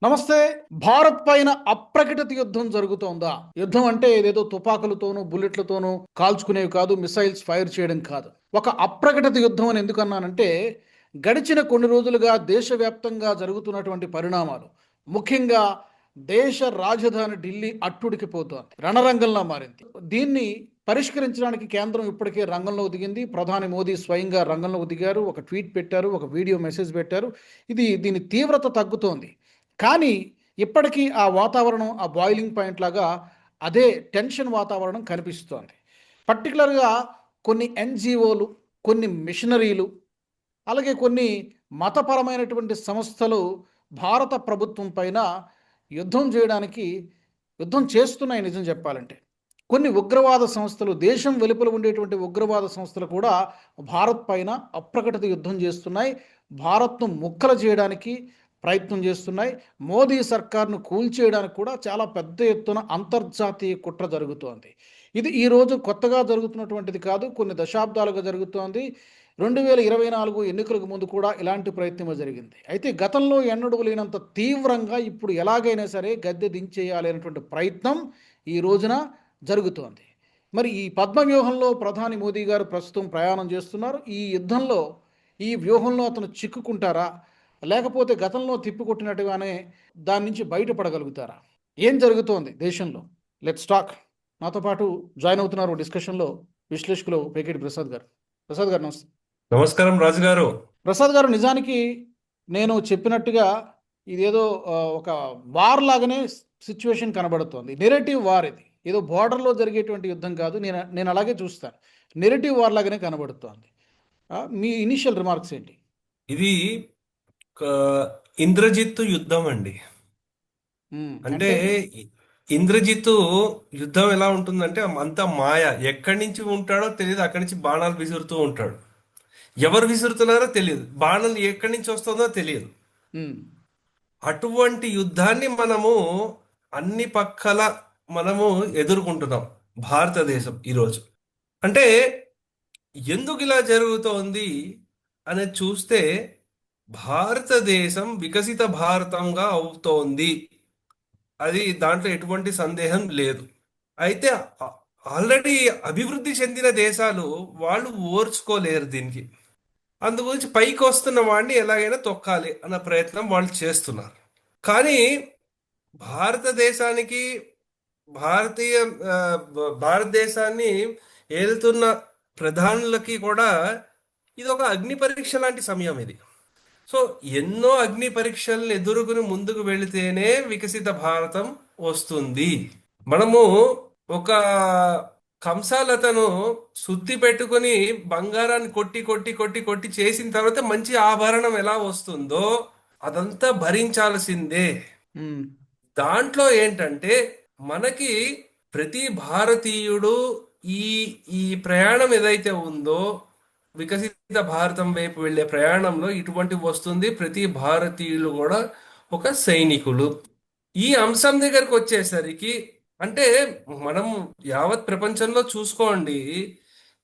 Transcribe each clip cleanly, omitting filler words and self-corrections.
నమస్తే. భారత్ పైన అప్రకటిత యుద్ధం జరుగుతోందా? యుద్ధం అంటే ఏదేదో తుపాకులతోనూ, బుల్లెట్లతోనూ కాల్చుకునేవి కాదు, మిసైల్స్ ఫైర్ చేయడం కాదు. ఒక అప్రకటిత యుద్ధం అని ఎందుకన్నానంటే, గడిచిన కొన్ని రోజులుగా దేశవ్యాప్తంగా జరుగుతున్నటువంటి పరిణామాలు, ముఖ్యంగా దేశ రాజధాని ఢిల్లీ అట్టుడికిపోతోంది. రణరంగంలా మారింది. దీన్ని పరిష్కరించడానికి కేంద్రం ఇప్పటికే రంగంలోకి దిగింది. ప్రధాని మోదీ స్వయంగా రంగంలోకి దిగారు. ఒక ట్వీట్ పెట్టారు, ఒక వీడియో మెసేజ్ పెట్టారు. దీని తీవ్రత తగ్గుతోంది. కానీ ఇప్పటికీ ఆ వాతావరణం, ఆ బాయిలింగ్ పాయింట్ లాగా అదే టెన్షన్ వాతావరణం కనిపిస్తోంది. పర్టికులర్గా కొన్ని ఎన్జిఓలు, కొన్ని మిషనరీలు, అలాగే కొన్ని మతపరమైనటువంటి సంస్థలు భారత ప్రభుత్వం పైన యుద్ధం చేయడానికి యుద్ధం చేస్తున్నాయి. నిజం చెప్పాలంటే కొన్ని ఉగ్రవాద సంస్థలు, దేశం వెలుపల ఉండేటువంటి ఉగ్రవాద సంస్థలు కూడా భారత్ పైన అప్రకటిత యుద్ధం చేస్తున్నాయి. భారత్ను ముక్కలు చేయడానికి ప్రయత్నం చేస్తున్నాయి. మోదీ సర్కార్ను కూల్చేయడానికి కూడా చాలా పెద్ద ఎత్తున అంతర్జాతీయ కుట్ర జరుగుతోంది. ఇది ఈరోజు కొత్తగా జరుగుతున్నటువంటిది కాదు, కొన్ని దశాబ్దాలుగా జరుగుతోంది. 2024 ఎన్నికలకు ముందు కూడా ఇలాంటి ప్రయత్నమే జరిగింది. అయితే గతంలో ఎన్నడూ లేనంత తీవ్రంగా ఇప్పుడు ఎలాగైనా సరే గద్దె దించేయాలి అనేటువంటి ప్రయత్నం ఈ రోజున జరుగుతోంది. మరి ఈ పద్మ వ్యూహంలో ప్రధాని మోదీ గారు ప్రస్తుతం ప్రయాణం చేస్తున్నారు. ఈ యుద్ధంలో, ఈ వ్యూహంలో అతను చిక్కుకుంటారా? లేకపోతే గతంలో తిప్పికొట్టినట్టుగానే దాని నుంచి బయటపడగలుగుతారా? ఏం జరుగుతోంది దేశంలో? Let's talk. నాతో పాటు జాయిన్ అవుతున్నారు డిస్కషన్లో విశ్లేషకులు పేకేటి ప్రసాద్ గారు. ప్రసాద్ గారు నమస్తే. నమస్కారం రాజు గారు. ప్రసాద్ గారు, నిజానికి నేను చెప్పినట్టుగా ఇదేదో ఒక వార్ లాగానే సిచ్యువేషన్ కనబడుతోంది. నెరేటివ్ వార్ ఇది. ఏదో బోర్డర్లో జరిగేటువంటి యుద్ధం కాదు. నేను అలాగే చూస్తాను. నెరేటివ్ వార్ లాగానే కనబడుతోంది. మీ ఇనిషియల్ రిమార్క్స్ ఏంటి? ఇది ఆ, ఇంద్రజిత్తు యుద్ధం అండి. అంటే అంటే ఇంద్రజిత్తు యుద్ధం ఎలా ఉంటుందంటే అంత మాయ. ఎక్కడి నుంచి ఉంటాడో తెలియదు, అక్కడి నుంచి బాణాలు విసురుతూ ఉంటాడు. ఎవరు విసురుతున్నారో తెలియదు, బాణాలు ఎక్కడి నుంచి వస్తుందో తెలియదు. మ్మ్. అటువంటి యుద్ధాన్ని మనము అన్ని పక్కల మనము ఎదుర్కొంటున్నాం భారతదేశం ఈరోజు. అంటే ఎందుకు ఇలా జరుగుతోంది అనేది చూస్తే భారతదేశం వికసిత భారతంగా అవుతోంది, అది దాంట్లో ఎటువంటి సందేహం లేదు. అయితే ఆల్రెడీ అభివృద్ధి చెందిన దేశాలు వాళ్ళు ఓర్చుకోలేరు దీనికి. అందుగురించి పైకి వస్తున్న వాడిని ఎలాగైనా తొక్కాలి అన్న ప్రయత్నం వాళ్ళు చేస్తున్నారు. కానీ భారతదేశానికి, భారతీయ ఆ, భారతదేశాన్ని ఏలుతున్న ప్రధానులకి కూడా ఇది ఒక అగ్ని పరీక్ష లాంటి సమయం ఇది. సో ఎన్నో అగ్ని పరీక్షలను ఎదుర్కొని ముందుకు వెళితేనే వికసిత భారతం వస్తుంది. మనము ఒక కంసాలతను సుత్తి పెట్టుకొని బంగారాన్ని కొట్టి కొట్టి కొట్టి కొట్టి చేసిన తర్వాత మంచి ఆభరణం ఎలా వస్తుందో అదంతా భరించాల్సిందే. మ్మ్. దాంట్లో ఏంటంటే మనకి ప్రతి భారతీయుడు ఈ ఈ ప్రయాణం ఏదైతే ఉందో, వికసిత భారతం వైపు వెళ్ళే ప్రయాణంలో ఇటువంటి వస్తుంది. ప్రతి భారతీయులు కూడా ఒక సైనికులు. ఈ అంశం దగ్గరకు వచ్చేసరికి అంటే మనం యావత్ ప్రపంచంలో చూసుకోండి,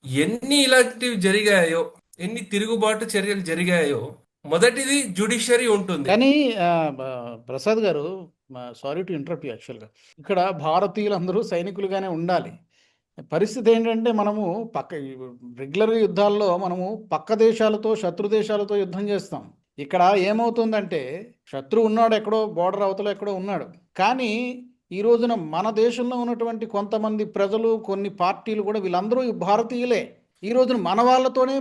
ఎన్ని ఇలాంటివి జరిగాయో, ఎన్ని తిరుగుబాటు చర్యలు జరిగాయో. మొదటిది జ్యుడిషియరీ ఉంటుంది. కానీ ఆ, ప్రసాద్ గారు, సారీ టు ఇంటరప్ట్ యాక్చువల్గా, ఇక్కడ భారతీయులందరూ సైనికులుగానే ఉండాలి. పరిస్థితి ఏంటంటే మనము రెగ్యులర్గా యుద్ధాల్లో మనము పక్క దేశాలతో, శత్రు దేశాలతో యుద్ధం చేస్తాం. ఇక్కడ ఏమవుతుందంటే శత్రువు ఉన్నాడు ఎక్కడో, బోర్డర్ అవతల ఎక్కడో ఉన్నాడు. కానీ ఈ రోజున మన దేశంలో ఉన్నటువంటి కొంతమంది ప్రజలు, కొన్ని పార్టీలు కూడా వీళ్ళందరూ భారతీయులే. ఈ రోజున మన వాళ్ళతోనే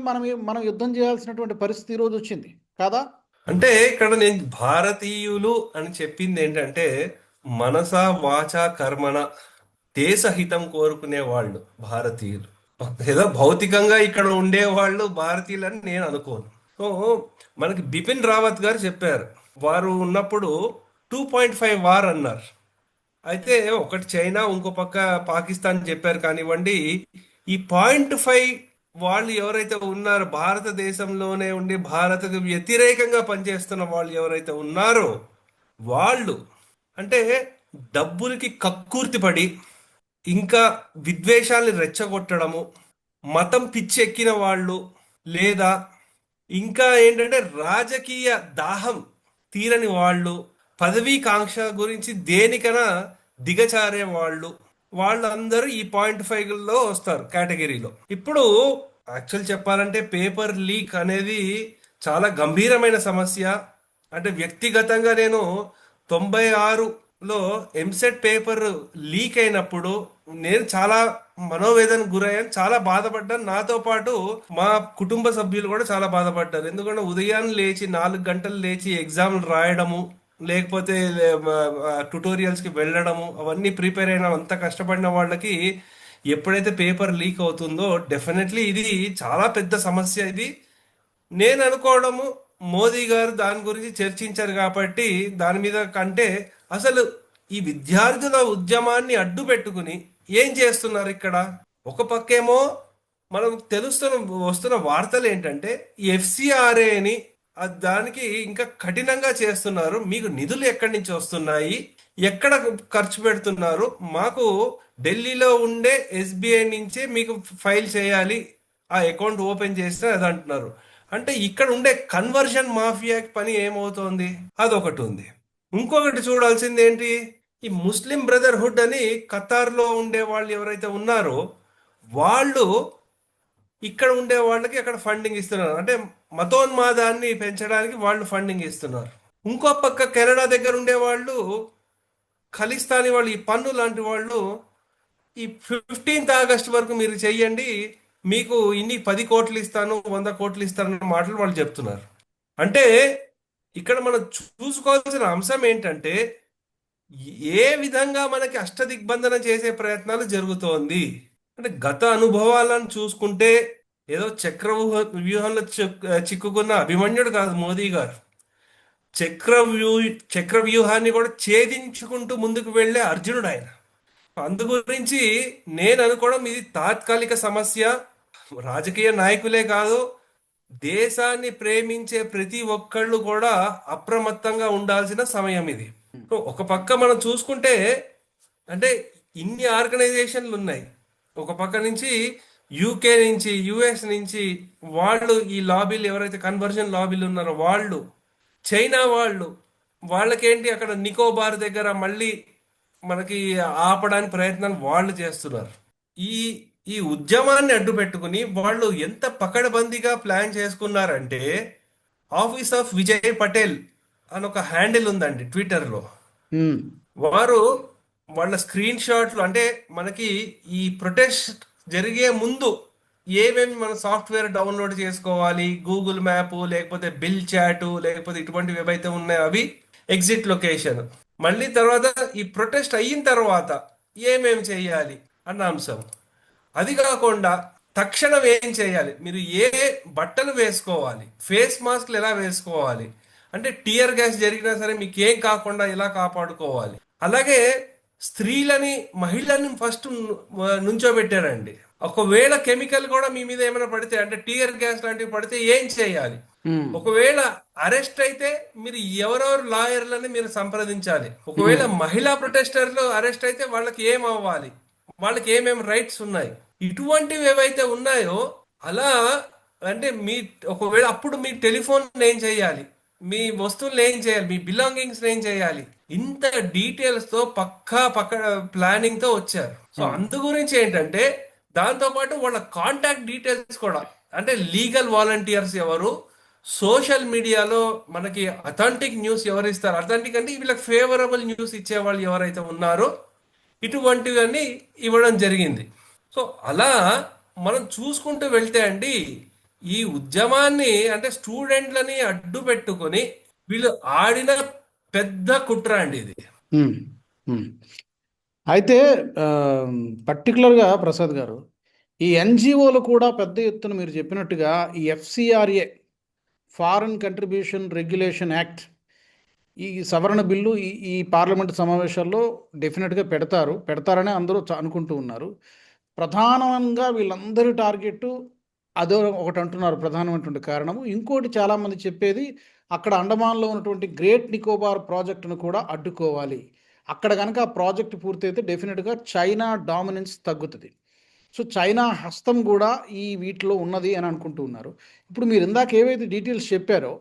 మనం యుద్ధం చేయాల్సినటువంటి పరిస్థితి ఈరోజు వచ్చింది కాదా? అంటే ఇక్కడ నేను భారతీయులు అని చెప్పింది ఏంటంటే మనస వాచ కర్మణ దేశహితం కోరుకునే వాళ్ళు భారతీయులు. ఏదో భౌతికంగా ఇక్కడ ఉండే వాళ్ళు భారతీయులని నేను అనుకోను. సో మనకి బిపిన్ రావత్ గారు చెప్పారు, వారు ఉన్నప్పుడు 2.5 వార్ అన్నారు. అయితే ఒకటి చైనా, ఇంకో పక్క పాకిస్తాన్ చెప్పారు కానివ్వండి. ఈ 0.5 వాళ్ళు ఎవరైతే ఉన్నారో, భారతదేశంలోనే ఉండి భారత్కు వ్యతిరేకంగా పనిచేస్తున్న వాళ్ళు ఎవరైతే ఉన్నారో వాళ్ళు అంటే డబ్బులకి కక్కుర్తిపడి ఇంకా విద్వేషాల్ని రెచ్చగొట్టడము, మతం పిచ్చెక్కిన వాళ్ళు, లేదా ఇంకా ఏంటంటే రాజకీయ దాహం తీరని వాళ్ళు, పదవీ కాంక్ష గురించి దేనికైనా దిగజారే వాళ్ళందరూ ఈ 0.5లో వస్తారు కేటగిరీలో. ఇప్పుడు యాక్చువల్ చెప్పాలంటే పేపర్ లీక్ అనేది చాలా గంభీరమైన సమస్య. అంటే వ్యక్తిగతంగా నేను 96లో ఎంసెట్ పేపర్ లీక్ అయినప్పుడు నేను చాలా మనోవేదనకు గురయ్యాను, చాలా బాధపడ్డాను. నాతో పాటు మా కుటుంబ సభ్యులు కూడా చాలా బాధపడ్డారు. ఎందుకంటే ఉదయాన్నే లేచి 4 గంటలు లేచి ఎగ్జామ్లు రాయడము, లేకపోతే ట్యుటోరియల్స్కి వెళ్ళడము, అవన్నీ ప్రిపేర్ అయిన అంత కష్టపడిన వాళ్ళకి ఎప్పుడైతే పేపర్ లీక్ అవుతుందో డెఫినెట్లీ ఇది చాలా పెద్ద సమస్య. ఇది నేను అనుకోవడము మోదీ గారు దాని గురించి చర్చించారు కాబట్టి దాని మీద కంటే అసలు ఈ విద్యార్థుల ఉద్యమాన్ని అడ్డు పెట్టుకుని ఏం చేస్తున్నారు ఇక్కడ? ఒక పక్కేమో మనం వస్తున్న వార్తలు ఏంటంటే ఎఫ్సిఆర్ఏని దానికి ఇంకా కఠినంగా చేస్తున్నారు. మీకు నిధులు ఎక్కడి నుంచి వస్తున్నాయి, ఎక్కడ ఖర్చు పెడుతున్నారు, మాకు ఢిల్లీలో ఉండే ఎస్బీఐ నుంచే మీకు ఫైల్ చేయాలి, ఆ అకౌంట్ ఓపెన్ చేస్తే అది అంటున్నారు. అంటే ఇక్కడ ఉండే కన్వర్షన్ మాఫియాకి పని ఏమవుతోంది? అదొకటి ఉంది. ఇంకొకటి చూడాల్సింది ఏంటి, ఈ ముస్లిం బ్రదర్హుడ్ అని ఖతార్లో ఉండే వాళ్ళు ఎవరైతే ఉన్నారో వాళ్ళు ఇక్కడ ఉండే వాళ్ళకి అక్కడ ఫండింగ్ ఇస్తున్నారు. అంటే మతోన్మాదాన్ని పెంచడానికి వాళ్ళు ఫండింగ్ ఇస్తున్నారు. ఇంకో పక్క కెనడా దగ్గర ఉండే వాళ్ళు ఖలిస్తానీ వాళ్ళు, ఈ పన్ను లాంటి వాళ్ళు ఈ 15th ఆగస్ట్ వరకు మీరు చెయ్యండి, మీకు ఇన్ని 10 కోట్లు ఇస్తాను, 100 కోట్లు ఇస్తాను అన్న మాటలు వాళ్ళు చెప్తున్నారు. అంటే ఇక్కడ మనం చూసుకోవాల్సిన అంశం ఏంటంటే ఏ విధంగా మనకి అష్టదిగ్బంధన చేసే ప్రయత్నాలు జరుగుతోంది. అంటే గత అనుభవాలను చూసుకుంటే ఏదో వ్యూహంలో చిక్కుకున్న అభిమన్యుడు కాదు మోదీ గారు. చక్ర వ్యూహాన్ని కూడా ఛేదించుకుంటూ ముందుకు వెళ్ళే అర్జునుడు ఆయన. అందు గురించి నేను అనుకోవడం ఇది తాత్కాలిక సమస్య. రాజకీయ నాయకులే కాదు, దేశాన్ని ప్రేమించే ప్రతి ఒక్కళ్ళు కూడా అప్రమత్తంగా ఉండాల్సిన సమయం ఇది. ఒక పక్క మనం చూసుకుంటే అంటే ఇన్ని ఆర్గనైజేషన్లు ఉన్నాయి. ఒక పక్క నుంచి యూకే నుంచి, యుఎస్ నుంచి వాళ్ళు, ఈ లాబీలు ఎవరైతే కన్వర్జన్ లాబీలు ఉన్నారో వాళ్ళు, చైనా వాళ్ళకేంటి అక్కడ నికోబార్ దగ్గర మళ్ళీ మనకి ఆపడానికి ప్రయత్నాలు వాళ్ళు చేస్తున్నారు. ఈ ఈ ఉద్యమాన్ని అడ్డు పెట్టుకుని వాళ్ళు ఎంత పకడ్బందీగా ప్లాన్ చేసుకున్నారంటే ఆఫీస్ ఆఫ్ విజయ్ పటేల్ అని ఒక హ్యాండిల్ ఉందండి ట్విట్టర్లో. వారు వాళ్ళ స్క్రీన్ షాట్లు, అంటే మనకి ఈ ప్రొటెస్ట్ జరిగే ముందు ఏమేమి మన సాఫ్ట్వేర్ డౌన్లోడ్ చేసుకోవాలి, గూగుల్ మ్యాప్ లేకపోతే బిల్ చాట్ లేకపోతే ఇటువంటివి ఏవైతే ఉన్నాయో అవి, ఎగ్జిట్ లొకేషన్, మళ్ళీ తర్వాత ఈ ప్రొటెస్ట్ అయిన తర్వాత ఏమేమి చేయాలి అన్న అంశం. అది కాకుండా తక్షణం ఏం చేయాలి, మీరు ఏ బట్టలు వేసుకోవాలి, ఫేస్ మాస్క్లు ఎలా వేసుకోవాలి, అంటే టియర్ గ్యాస్ జరిగినా సరే మీకు ఏం కాకుండా ఎలా కాపాడుకోవాలి. అలాగే స్త్రీలని, మహిళల్ని ఫస్ట్ నుంచోబెట్టారండి. ఒకవేళ కెమికల్ కూడా మీ మీద ఏమైనా పడితే, అంటే టియర్ గ్యాస్ లాంటివి పడితే ఏం చేయాలి, ఒకవేళ అరెస్ట్ అయితే మీరు ఎవరెవరు లాయర్లని మీరు సంప్రదించాలి, ఒకవేళ మహిళా ప్రొటెస్టర్లు అరెస్ట్ అయితే వాళ్ళకి ఏం అవ్వాలి, వాళ్ళకి ఏమేమి రైట్స్ ఉన్నాయి, ఇటువంటివి ఏవైతే ఉన్నాయో అలా. అంటే మీ ఒకవేళ అప్పుడు మీ టెలిఫోన్ ఏం చేయాలి, మీ వస్తువులు ఏం చేయాలి, మీ బిలాంగింగ్స్ ఏం చేయాలి, ఇంత డీటెయిల్స్ తో పక్క ప్లానింగ్ తో వచ్చారు. సో అందు గురించి ఏంటంటే దాంతో పాటు వాళ్ళ కాంటాక్ట్ డీటెయిల్స్ కూడా, అంటే లీగల్ వాలంటీర్స్ ఎవరు, సోషల్ మీడియాలో మనకి అథెంటిక్ న్యూస్ ఎవరు ఇస్తారు, అథెంటిక్ అంటే వీళ్ళకి ఫేవరబుల్ న్యూస్ ఇచ్చే వాళ్ళు ఎవరైతే ఉన్నారో ఇటువంటివన్నీ ఇవ్వడం జరిగింది. సో అలా మనం చూసుకుంటూ వెళ్తే అండి, ఈ ఉద్యమాన్ని అంటే స్టూడెంట్లని అడ్డు పెట్టుకొని వీళ్ళు ఆడిన పెద్ద కుట్ర అండి ఇది. అయితే పర్టికులర్గా ప్రసాద్ గారు, ఈ ఎన్జిఓలు కూడా పెద్ద ఎత్తున మీరు చెప్పినట్టుగా ఈ FCRA, foreign contribution regulation act, ఈ సవరణ బిల్లు ఈ పార్లమెంటు సమావేశాల్లో డెఫినెట్గా పెడతారని అందరూ అనుకుంటూ ఉన్నారు. ప్రధానంగా వీళ్ళందరి టార్గెట్ అదో ఒకటి అంటున్నారు, ప్రధానమైనటువంటి కారణము. ఇంకోటి చాలామంది చెప్పేది అక్కడ అండమాన్లో ఉన్నటువంటి గ్రేట్ నికోబార్ ప్రాజెక్టును కూడా అడ్డుకోవాలి. అక్కడ కనుక ఆ ప్రాజెక్ట్ పూర్తయితే డెఫినెట్గా చైనా డామినెన్స్ తగ్గుతుంది. సో చైనా హస్తం కూడా ఈ వీటిలో ఉన్నది అని అనుకుంటూ ఉన్నారు. ఇప్పుడు మీరు ఇందాక ఏవైతే డీటెయిల్స్ చెప్పారో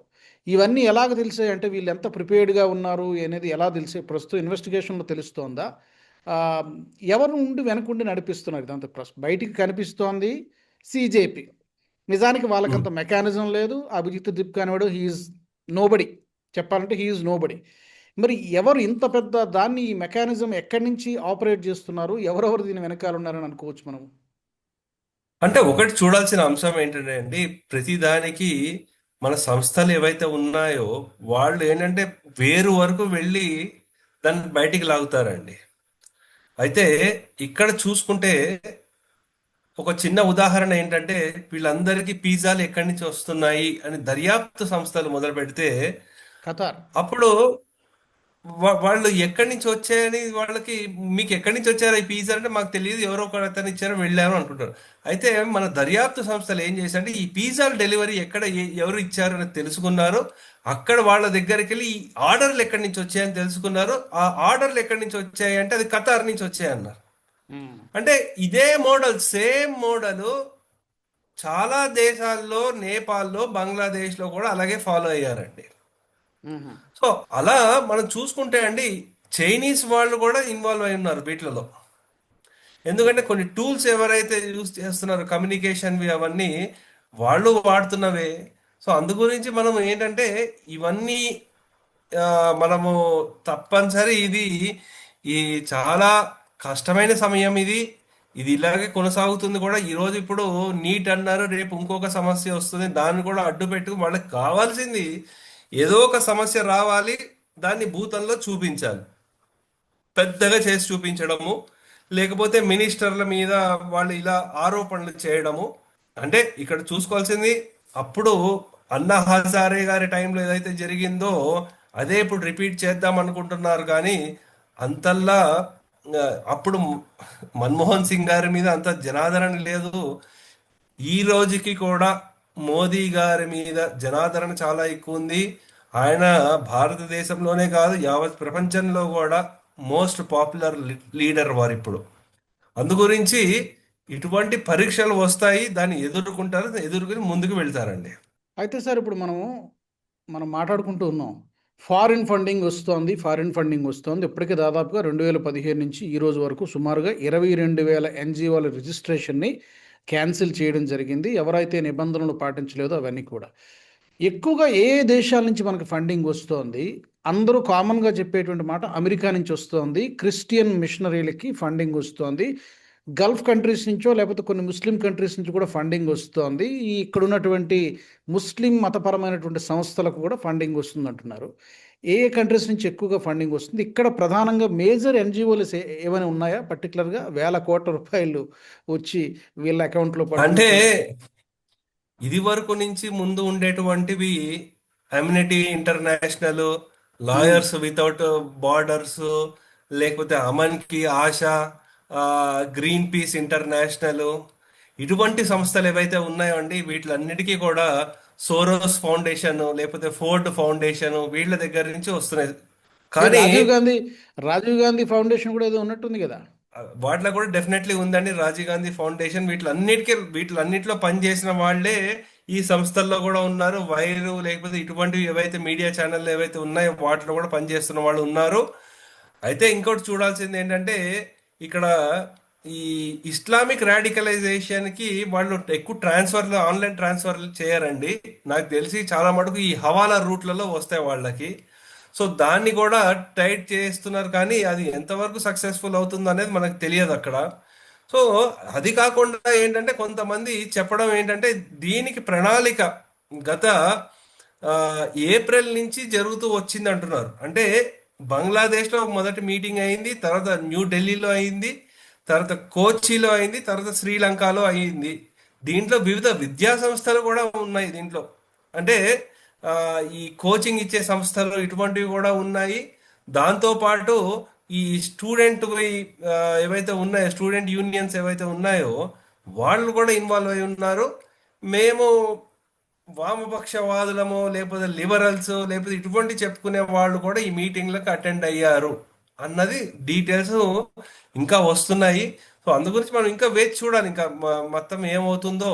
ఇవన్నీ ఎలాగ తెలిసాయి అంటే వీళ్ళు ఎంత ప్రిపేర్డ్గా ఉన్నారు అనేది ఎలా తెలిసే ప్రస్తుతం ఇన్వెస్టిగేషన్లో తెలుస్తోందా? ఆ, ఎవరు ఉండి వెనకుండి నడిపిస్తున్నారు ఇదంతా? బయటికి కనిపిస్తోంది సిజేపీ. నిజానికి ఉమ్. వాళ్ళకంత మెకానిజం లేదు. అభిజిత్ దిప్ కానివాడు హీఈస్ నోబడి. చెప్పాలంటే హీఈస్ నోబడి. మరి ఎవరు ఇంత పెద్ద దాన్ని ఈ మెకానిజం ఎక్కడి నుంచి ఆపరేట్ చేస్తున్నారు? ఎవరెవరు దీని వెనకాల ఉన్నారని అనుకోవచ్చు మనం? అంటే ఒకటి చూడాల్సిన అంశం ఏంటంటే అండి, ప్రతిదానికి మన సంస్థలు ఏవైతే ఉన్నాయో వాళ్ళు ఏంటంటే వేరు వరకు వెళ్ళి దాన్ని బయటికి లాగుతారండి. అయితే ఇక్కడ చూసుకుంటే ఒక చిన్న ఉదాహరణ ఏంటంటే, వీళ్ళందరికీ పిజ్జాలు ఎక్కడి నుంచి వస్తున్నాయి అని దర్యాప్తు సంస్థలు మొదలు పెడితే ఖతార్. అప్పుడు వాళ్ళు ఎక్కడి నుంచి వచ్చాయని వాళ్ళకి, మీకు ఎక్కడి నుంచి వచ్చారు ఈ పిజ్జా అంటే మాకు తెలియదు, ఎవరో ఒక అతను ఇచ్చారో వెళ్ళాము అంటుంటారు. అయితే మన దర్యాప్తు సంస్థలు ఏం చేశారంటే ఈ పిజ్జాల డెలివరీ ఎక్కడ ఎవరు ఇచ్చారు అని తెలుసుకున్నారు. అక్కడ వాళ్ళ దగ్గరికి వెళ్ళి ఈ ఆర్డర్లు ఎక్కడి నుంచి వచ్చాయని తెలుసుకున్నారు. ఆ ఆర్డర్లు ఎక్కడి నుంచి వచ్చాయి అంటే అది ఖతార్ నుంచి వచ్చాయన్నారు. ఉమ్. అంటే ఇదే మోడల్, సేమ్ మోడల్ చాలా దేశాల్లో, నేపాల్లో, బంగ్లాదేశ్లో కూడా అలాగే ఫాలో అయ్యారండి. ఉహు. సో అలా మనం చూసుకుంటే అండి, చైనీస్ వాళ్ళు కూడా ఇన్వాల్వ్ అయి ఉన్నారు వీటిలలో. ఎందుకంటే కొన్ని టూల్స్ ఎవరైతే యూజ్ చేస్తున్నారో కమ్యూనికేషన్వి అవన్నీ వాళ్ళు వాడుతున్నవే. సో అందు గురించి మనం ఏంటంటే ఇవన్నీ ఆ, మనము తప్పనిసరి ఇది ఈ చాలా కష్టమైన సమయం ఇది. ఇది ఇలాగే కొనసాగుతుంది కూడా. ఈరోజు ఇప్పుడు నీట్ అన్నారు, రేపు ఇంకొక సమస్య వస్తుంది, దాన్ని కూడా అడ్డు పెట్టుకు వాళ్ళకి కావాల్సింది ఏదో ఒక సమస్య రావాలి, దాన్ని భూతంలో చూపించాలి, పెద్దగా చేసి చూపించడము, లేకపోతే మినిస్టర్ల మీద వాళ్ళు ఇలా ఆరోపణలు చేయడము. అంటే ఇక్కడ చూసుకోవాల్సింది, అప్పుడు అన్నా హజారే గారి టైంలో ఏదైతే జరిగిందో అదే ఇప్పుడు రిపీట్ చేద్దాం అనుకుంటున్నారు. కానీ అంతల్లా ఆ, అప్పుడు మన్మోహన్ సింగ్ గారి మీద అంత జనాదరణ లేదు. ఈ రోజుకి కూడా మోదీ గారి మీద జనాదరణ చాలా ఎక్కువ ఉంది. ఆయన భారతదేశంలోనే కాదు యావత్ ప్రపంచంలో కూడా మోస్ట్ పాపులర్ లీడర్ వారు ఇప్పుడు. అందు గురించి ఇటువంటి పరీక్షలు వస్తాయి, దాన్ని ఎదుర్కొంటారు, ఎదుర్కొని ముందుకు వెళ్తారండి. అయితే సార్ ఇప్పుడు మనం మాట్లాడుకుంటూ ఉన్నాం. ఫారిన్ ఫండింగ్ వస్తోంది, ఫారిన్ ఫండింగ్ వస్తోంది. ఇప్పటికే దాదాపుగా 2015 నుంచి ఈ రోజు వరకు సుమారుగా 22,000 ఎన్జిఓల రిజిస్ట్రేషన్ని క్యాన్సిల్ చేయడం జరిగింది. ఎవరైతే నిబంధనలు పాటించలేదో అవన్నీ కూడా. ఎక్కువగా ఏ దేశాల నుంచి మనకు ఫండింగ్ వస్తోంది? అందరూ కామన్గా చెప్పేటువంటి మాట అమెరికా నుంచి వస్తోంది. క్రిస్టియన్ మిషనరీలకి ఫండింగ్ వస్తోంది. గల్ఫ్ కంట్రీస్ నుంచో లేకపోతే కొన్ని ముస్లిం కంట్రీస్ నుంచి కూడా ఫండింగ్ వస్తోంది. ఈ ఇక్కడ ఉన్నటువంటి ముస్లిం మతపరమైనటువంటి సంస్థలకు కూడా ఫండింగ్ వస్తుంది అంటున్నారు. ఏ ఏ కంట్రీస్ నుంచి ఎక్కువగా ఫండింగ్ వస్తుంది? ఇక్కడ ప్రధానంగా మేజర్ ఎన్జిఓలు ఏమైనా ఉన్నాయా? పర్టికులర్గా వేల కోట్ల రూపాయలు వచ్చి వీళ్ళ అకౌంట్లో అంటే పడుతున్నటువంటి. ఇది వరకు నుంచి ముందు ఉండేటువంటివి అమ్యూనిటీ ఇంటర్నేషనల్, ఉమ్. లాయర్స్ వితౌట్ బార్డర్స్, లేకపోతే అమన్ కి ఆశ, గ్రీన్ పీస్ ఇంటర్నేషనల్, ఇటువంటి సంస్థలు ఏవైతే ఉన్నాయో అండి వీటిలన్నిటికీ కూడా సోరోస్ ఫౌండేషన్ లేకపోతే ఫోర్డ్ ఫౌండేషన్ వీళ్ళ దగ్గర నుంచి వస్తున్నాయి. ఏ కానీ రాజీవ్ గాంధీ ఫౌండేషన్ కూడా ఏదో ఉన్నట్టుంది కదా? వాటిలో కూడా డెఫినెట్లీ ఉందండి రాజీవ్ గాంధీ ఫౌండేషన్. వీటిలన్నిటిలో పనిచేసిన వాళ్ళే ఈ సంస్థల్లో కూడా ఉన్నారు. వైరు లేకపోతే ఇటువంటివి ఏవైతే మీడియా ఛానల్ ఏవైతే ఉన్నాయో వాటిలో కూడా పనిచేస్తున్న వాళ్ళు ఉన్నారు. అయితే ఇంకోటి చూడాల్సింది ఏంటంటే, ఇక్కడ ఈ ఇస్లామిక్ రాడికలైజేషన్ కి వాళ్ళు ఎక్కువ ట్రాన్స్ఫర్లు, ఆన్లైన్ ట్రాన్స్ఫర్లు చేయరండి. నాకు తెలిసి చాలా మటుకు ఈ హవాలా రూట్లలో వస్తాయి వాళ్ళకి. సో దాన్ని కూడా టైట్ చేస్తున్నారు, కానీ అది ఎంతవరకు సక్సెస్ఫుల్ అవుతుందో అనేది మనకు తెలియదు అక్కడ. సో అది కాకుండా ఏంటంటే కొంతమంది చెప్పడం ఏంటంటే దీనికి ప్రణాళిక గత ఆ, ఏప్రిల్ నుంచి జరుగుతూ వచ్చింది అంటున్నారు. అంటే బంగ్లాదేశ్లో మొదటి మీటింగ్ అయింది, తర్వాత న్యూఢిల్లీలో అయింది, తర్వాత కోచిలో అయింది, తర్వాత శ్రీలంకలో అయింది. దీంట్లో వివిధ విద్యా సంస్థలు కూడా ఉన్నాయి దీంట్లో. అంటే ఆ, ఈ కోచింగ్ ఇచ్చే సంస్థలు ఇటువంటివి కూడా ఉన్నాయి. దాంతో పాటు ఈ స్టూడెంట్ ఏవైతే ఉన్నాయో, స్టూడెంట్ యూనియన్స్ ఏవైతే ఉన్నాయో వాళ్ళు కూడా ఇన్వాల్వ్ అయి ఉన్నారు. మేము వామపక్షవాదులమో లేకపోతే లిబరల్స్ లేకపోతే ఇటువంటి చెప్పుకునే వాళ్ళు కూడా ఈ మీటింగ్లకు అటెండ్ అయ్యారు అన్నది డీటెయిల్స్ ఇంకా వస్తున్నాయి. సో అందు గురించి మనం ఇంకా వేచి చూడాలి ఇంకా మొత్తం ఏమవుతుందో.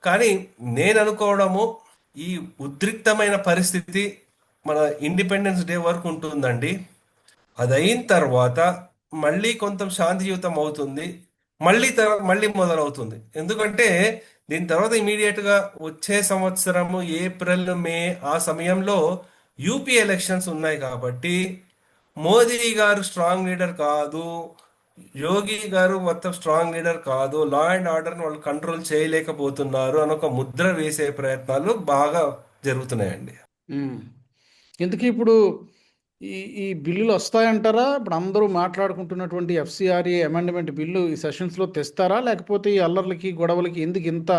కానీ నేను అనుకోవడము ఈ ఉద్రిక్తమైన పరిస్థితి మన ఇండిపెండెన్స్ డే వరకు ఉంటుందండి. అది అయిన తర్వాత మళ్ళీ కొంత శాంతియుతం అవుతుంది. మళ్ళీ మొదలవుతుంది. ఎందుకంటే దీని తర్వాత ఇమీడియట్ గా వచ్చే సంవత్సరము ఏప్రిల్ మే ఆ సమయంలో యూపీ ఎలక్షన్స్ ఉన్నాయి కాబట్టి మోదీ గారు స్ట్రాంగ్ లీడర్ కాదు, యోగి గారు మొత్తం స్ట్రాంగ్ లీడర్ కాదు, లా అండ్ ఆర్డర్ వాళ్ళు కంట్రోల్ చేయలేకపోతున్నారు అని ఒక ముద్ర వేసే ప్రయత్నాలు బాగా జరుగుతున్నాయండి. ఉమ్. ఎందుకు ఇప్పుడు ఈ బిల్లులు వస్తాయంటారా? ఇప్పుడు అందరూ మాట్లాడుకుంటున్నటువంటి ఎఫ్సిఆర్ఏ అమెండ్మెంట్ బిల్లు ఈ సెషన్స్లో తెస్తారా, లేకపోతే ఈ అల్లర్లకి గొడవలకి ఎందుకు ఇంత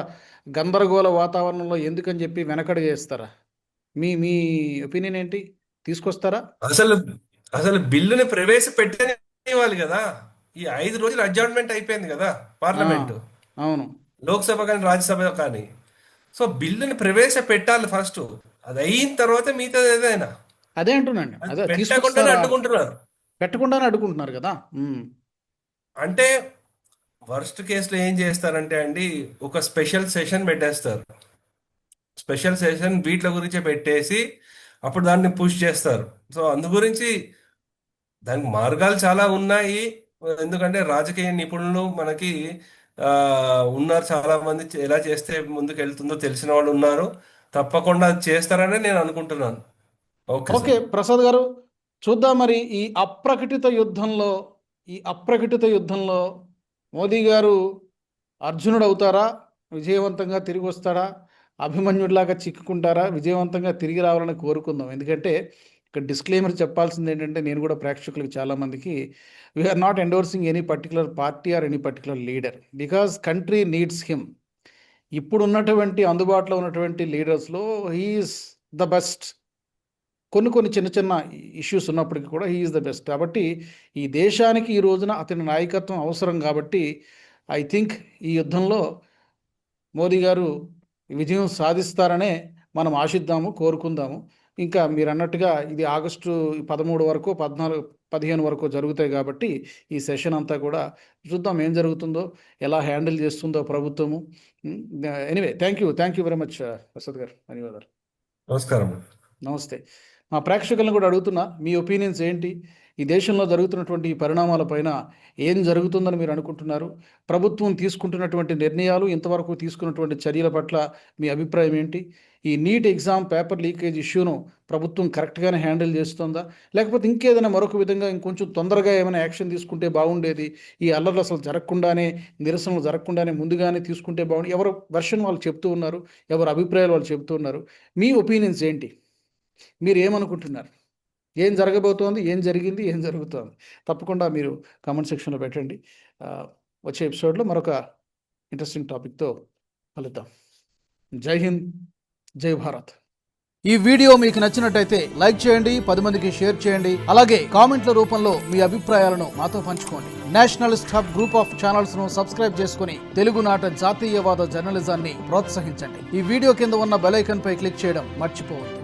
గందరగోళ వాతావరణంలో ఎందుకని చెప్పి వెనకడుగు వేస్తారా? మీ మీ ఒపీనియన్ ఏంటి? తీసుకొస్తారా? అసలు అసలు బిల్లుని ప్రవేశపెట్టనివ్వాలి కదా. ఈ 5 రోజులు అడ్జర్న్మెంట్ అయిపోయింది కదా ఆ, పార్లమెంటు, అవును. లోక్సభ కానీ రాజ్యసభ కానీ. సో బిల్లుని ప్రవేశపెట్టాలి ఫస్ట్. అది అయిన తర్వాత మిగతాది ఏదైనా. అదే అంటున్నాండి. అది అదే పెట్టకుండానే తీసుకొస్తారా? అడ్డుకుంటున్నారు. పెట్టకుండానే అడుగుంటున్నారు కదా. అంటే వర్స్ట్ కేసులో ఏం చేస్తారంటే అండి, ఒక స్పెషల్ సెషన్ పెట్టేస్తారు. స్పెషల్ సెషన్ వీటి గురించే పెట్టేసి అప్పుడు దాన్ని పుష్ చేస్తారు. సో అందు గురించి దానికి మార్గాలు చాలా ఉన్నాయి. ఎందుకంటే రాజకీయ నిపుణులు మనకి ఆ, ఉన్నారు చాలా మంది. ఎలా చేస్తే ముందుకు వెళ్తుందో తెలిసిన వాళ్ళు ఉన్నారు. తప్పకుండా అది చేస్తారని నేను అనుకుంటున్నాను. Okay okay sir. ప్రసాద్ గారు, చూద్దాం మరి ఈ అప్రకటిత యుద్ధంలో మోదీ గారు అర్జునుడు అవుతారా, విజయవంతంగా తిరిగి వస్తాడా, అభిమన్యుడిలాగా చిక్కుకుంటారా, విజయవంతంగా తిరిగి రావాలని కోరుకుందాం. ఎందుకంటే ఇక్కడ డిస్క్లైమర్ చెప్పాల్సింది ఏంటంటే, నేను కూడా ప్రేక్షకులకు చాలామందికి, we're not endorsing any particular party or any particular leader, because country needs him. ఇప్పుడు ఉన్నటువంటి అందుబాటులో ఉన్నటువంటి లీడర్స్లో హీఈస్ ద బెస్ట్. కొన్ని చిన్న చిన్న ఇష్యూస్ ఉన్నప్పటికీ కూడా హీ ఈజ్ ద బెస్ట్. కాబట్టి ఈ దేశానికి ఈ రోజున అతని నాయకత్వం అవసరం. కాబట్టి ఐ థింక్ ఈ యుద్ధంలో మోదీ గారు విజయం సాధిస్తారనే మనం ఆశిద్దాము, కోరుకుందాము. ఇంకా మీరు అన్నట్టుగా ఇది ఆగస్టు 13 వరకు, 14, 15 వరకు జరుగుతాయి. కాబట్టి ఈ సెషన్ అంతా కూడా చూద్దాం ఏం జరుగుతుందో, ఎలా హ్యాండిల్ చేస్తుందో ప్రభుత్వము. Anyway, thank you very much Prasad గారు. ధన్యవాదాలు. నమస్కారం. నమస్తే. మా ప్రేక్షకులను కూడా అడుగుతున్నా, మీ ఒపీనియన్స్ ఏంటి? ఈ దేశంలో జరుగుతున్నటువంటి ఈ పరిణామాలపైన ఏం జరుగుతుందని మీరు అనుకుంటున్నారు? ప్రభుత్వం తీసుకుంటున్నటువంటి నిర్ణయాలు, ఇంతవరకు తీసుకున్నటువంటి చర్యల పట్ల మీ అభిప్రాయం ఏంటి? ఈ నీట్ ఎగ్జామ్ పేపర్ లీకేజ్ ఇష్యూను ప్రభుత్వం కరెక్ట్గానే హ్యాండిల్ చేస్తుందా, లేకపోతే ఇంకేదైనా మరొక విధంగా ఇంకొంచెం తొందరగా ఏమైనా యాక్షన్ తీసుకుంటే బాగుండేది, ఈ అల్లర్లు అసలు జరగకుండానే, నిరసనలు జరగకుండానే ముందుగానే తీసుకుంటే బాగుంది? ఎవరు వెర్షన్ వాళ్ళు చెప్తూ ఉన్నారు, ఎవరు అభిప్రాయాలు వాళ్ళు చెప్తూ ఉన్నారు. మీ ఒపీనియన్స్ ఏంటి? మీరు ఏమనుకుంటున్నారు? ఏం జరగబోతోంది, ఏం జరిగింది, ఏం జరుగుతోంది? తప్పకుండా మీరు కామెంట్ సెక్షన్లో పెట్టండి. వచ్చే ఎపిసోడ్లో మరొక ఇంట్రెస్టింగ్ టాపిక్తో కలుద్దాం. జై హింద్, జై భారత్. ఈ వీడియో మీకు నచ్చినట్టయితే లైక్ చేయండి, 10 మందికి షేర్ చేయండి. అలాగే కామెంట్ల రూపంలో మీ అభిప్రాయాలను మాతో పంచుకోండి. Nationalist hub group of channels ను సబ్స్క్రైబ్ చేసుకుని తెలుగునాట జాతీయవాద జర్నలిజాన్ని ప్రోత్సహించండి. ఈ వీడియో కింద ఉన్న బెల్ ఐకాన్ పై క్లిక్ చేయడం మర్చిపోవద్దు.